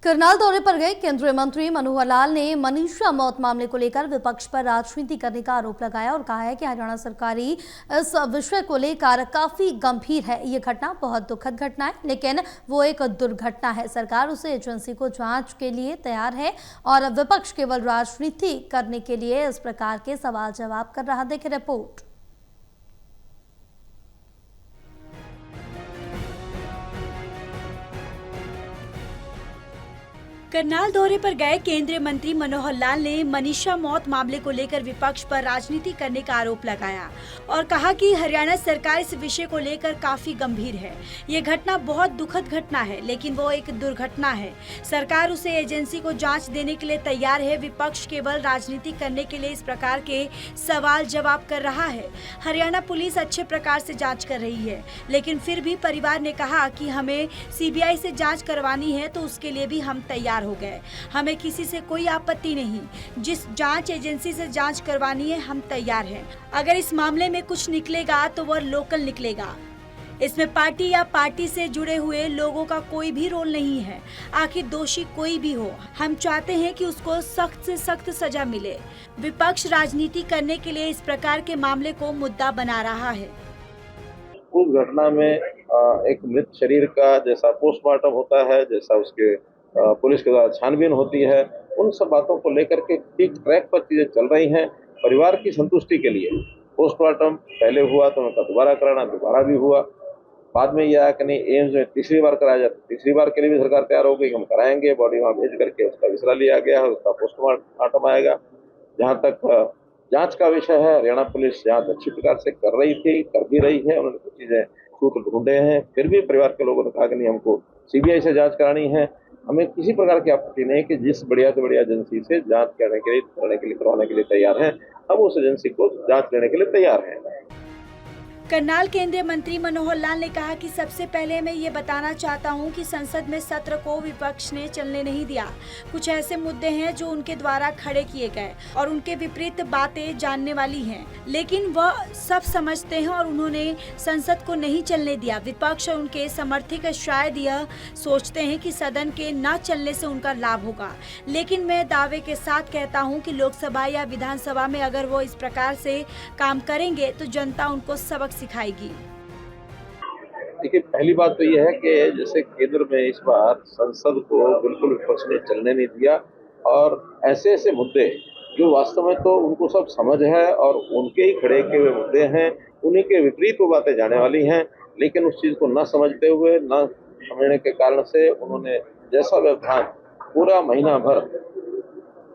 करनाल दौरे पर गए केंद्रीय मंत्री मनोहर लाल ने मनीषा मौत मामले को लेकर विपक्ष पर राजनीति करने का आरोप लगाया और कहा है कि हरियाणा सरकारी इस विषय को लेकर काफी गंभीर है। ये घटना बहुत दुखद घटना है, लेकिन वो एक दुर्घटना है। सरकार उसे एजेंसी को जांच के लिए तैयार है और विपक्ष केवल राजनीति करने के लिए इस प्रकार के सवाल जवाब कर रहा। देखें रिपोर्ट। करनाल दौरे पर गए केंद्रीय मंत्री मनोहर लाल ने मनीषा मौत मामले को लेकर विपक्ष पर राजनीति करने का आरोप लगाया और कहा कि हरियाणा सरकार इस विषय को लेकर काफी गंभीर है। ये घटना बहुत दुखद घटना है, लेकिन वो एक दुर्घटना है। सरकार उसे एजेंसी को जांच देने के लिए तैयार है। विपक्ष केवल राजनीति करने के लिए इस प्रकार के सवाल जवाब कर रहा है। हरियाणा पुलिस अच्छे प्रकार से जाँच कर रही है, लेकिन फिर भी परिवार ने कहा कि हमें CBI से जाँच करवानी है तो उसके लिए भी हम तैयार हो गए। हमें किसी से कोई आपत्ति नहीं, जिस जांच एजेंसी से जांच करवानी है हम तैयार हैं। अगर इस मामले में कुछ निकलेगा तो वह लोकल निकलेगा। इसमें पार्टी या पार्टी से जुड़े हुए लोगों का कोई भी रोल नहीं है। आखिर दोषी कोई भी हो, हम चाहते हैं कि उसको सख्त से सख्त सजा मिले। विपक्ष राजनीति करने के लिए इस प्रकार के मामले को मुद्दा बना रहा है। उस घटना में एक मृत शरीर का जैसा पोस्टमार्टम होता है, जैसा उसके पुलिस के द्वारा छानबीन होती है, उन सब बातों को लेकर के ठीक ट्रैक पर चीजें चल रही हैं। परिवार की संतुष्टि के लिए पोस्टमार्टम पहले हुआ तो उनका दोबारा कराना, दोबारा भी हुआ। बाद में यह आया कि नहीं एम्स में तीसरी बार कराया जाता, तीसरी बार के लिए भी सरकार तैयार हो गई, हम कराएंगे। बॉडी वहाँ भेज करके उसका विसरा लिया गया है, उसका पोस्टमार्टम आएगा। जहाँ तक जांच का विषय है, हरियाणा पुलिस जांच अच्छी प्रकार से कर रही थी, कर भी रही है। उन्होंने कुछ चीजें सूत्र ढूंढे हैं, फिर भी परिवार के लोगों ने कहा कि नहीं हमको CBI से जांच करानी है। हमें किसी प्रकार की आपत्ति नहीं कि जिस बढ़िया से बढ़िया एजेंसी से जांच करवाने के लिए तैयार हैं, हम उस एजेंसी को जांच लेने के लिए तैयार हैं। करनाल केंद्रीय मंत्री मनोहर लाल ने कहा कि सबसे पहले मैं ये बताना चाहता हूं कि संसद में सत्र को विपक्ष ने चलने नहीं दिया। कुछ ऐसे मुद्दे हैं जो उनके द्वारा खड़े किए गए और उनके विपरीत बातें जानने वाली हैं, लेकिन वह सब समझते हैं और उन्होंने संसद को नहीं चलने दिया। विपक्ष और उनके समर्थक शायद यह सोचते हैं कि सदन के न चलने से उनका लाभ होगा, लेकिन मैं दावे के साथ कहता हूँ कि लोकसभा या विधानसभा में अगर वो इस प्रकार से काम करेंगे तो जनता उनको सबक सिखाएगी। देखिए, पहली बात तो यह है कि जैसे केंद्र में इस बार संसद को बिल्कुल विपक्ष ने चलने नहीं दिया और ऐसे ऐसे मुद्दे जो वास्तव में तो उनको सब समझ है और उनके ही खड़े किए हुए मुद्दे हैं, उन्हीं के विपरीत वो बातें जाने वाली हैं, लेकिन उस चीज को न समझते हुए, न समझने के कारण से उन्होंने जैसा व्यवधान पूरा महीना भर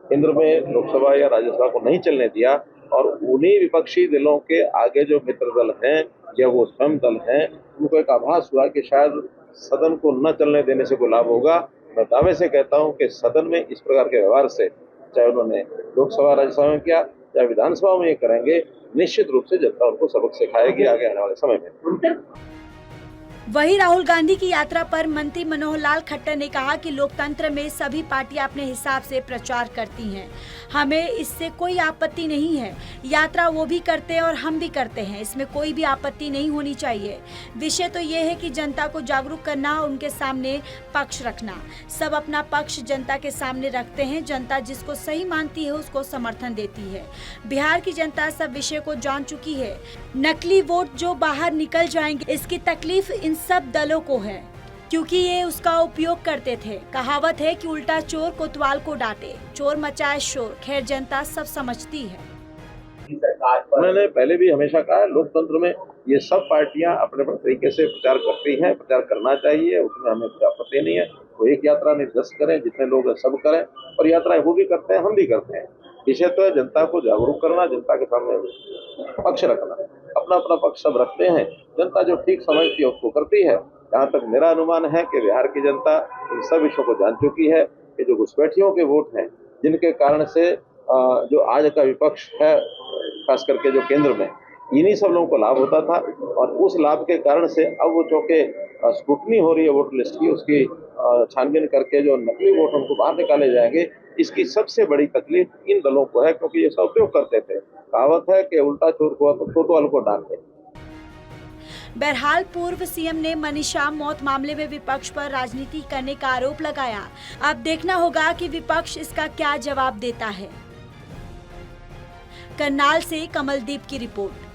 केंद्र में लोकसभा या राज्यसभा को नहीं चलने दिया और उन्हीं विपक्षी दलों के आगे जो मित्र दल हैं या वो स्वयं दल हैं, उनको एक आभास हुआ कि शायद सदन को न चलने देने से कोई लाभ होगा। मैं दावे से कहता हूं कि सदन में इस प्रकार के व्यवहार से, चाहे उन्होंने लोकसभा राज्यसभा में किया चाहे विधानसभा में ये करेंगे, निश्चित रूप से जनता उनको सबक सिखाएगी आगे आने वाले समय में। वहीं राहुल गांधी की यात्रा पर मंत्री मनोहर लाल खट्टर ने कहा कि लोकतंत्र में सभी पार्टियां अपने हिसाब से प्रचार करती हैं, हमें इससे कोई आपत्ति नहीं है। यात्रा वो भी करते हैं और हम भी करते हैं, इसमें कोई भी आपत्ति नहीं होनी चाहिए। विषय तो ये है कि जनता को जागरूक करना और उनके सामने पक्ष रखना। सब अपना पक्ष जनता के सामने रखते हैं, जनता जिसको सही मानती है उसको समर्थन देती है। बिहार की जनता सब विषय को जान चुकी है। नकली वोट जो बाहर निकल जाएंगे, इसकी तकलीफ इन सब दलों को है, क्योंकि ये उसका उपयोग करते थे। कहावत है कि उल्टा चोर कोतवाल को डांटे, चोर मचाए शोर। खैर, जनता सब समझती है। मैंने पहले भी हमेशा कहा, लोकतंत्र में ये सब पार्टियां अपने अपने तरीके से प्रचार करती हैं, प्रचार करना चाहिए, उसमें हमें कोई आपत्ति नहीं है। वो एक यात्रा नहीं 10 करें, जितने लोग सब करें, और यात्राएं वो भी करते हैं, हम भी करते हैं। विषय तो है जनता को जागरूक करना, जनता के सामने पक्ष रखना। अपना अपना पक्ष सब रखते हैं, जनता जो ठीक समझती है उसको करती है। जहाँ तक मेरा अनुमान है कि बिहार की जनता इन सब विषयों को जान चुकी है कि जो घुसपैठियों के वोट हैं, जिनके कारण से जो आज का विपक्ष है, खास करके जो केंद्र में, इन्हीं सब लोगों को लाभ होता था और उस लाभ के कारण से अब वो चूंकि स्क्रूटनी हो रही है वोटर लिस्ट की, उसकी छानबीन करके जो नकली वोट उनको बाहर निकाले जाएंगे, इसकी सबसे बड़ी तकलीफ इन दलों को है, क्योंकि ये सब उपयोग करते थे। कहावत है कि उल्टा चोर हुआ तो कोतवाल को डांटे। बहरहाल पूर्व सीएम ने मनीषा मौत मामले में विपक्ष पर राजनीति करने का आरोप लगाया। अब देखना होगा कि विपक्ष इसका क्या जवाब देता है। करनाल से कमलदीप की रिपोर्ट।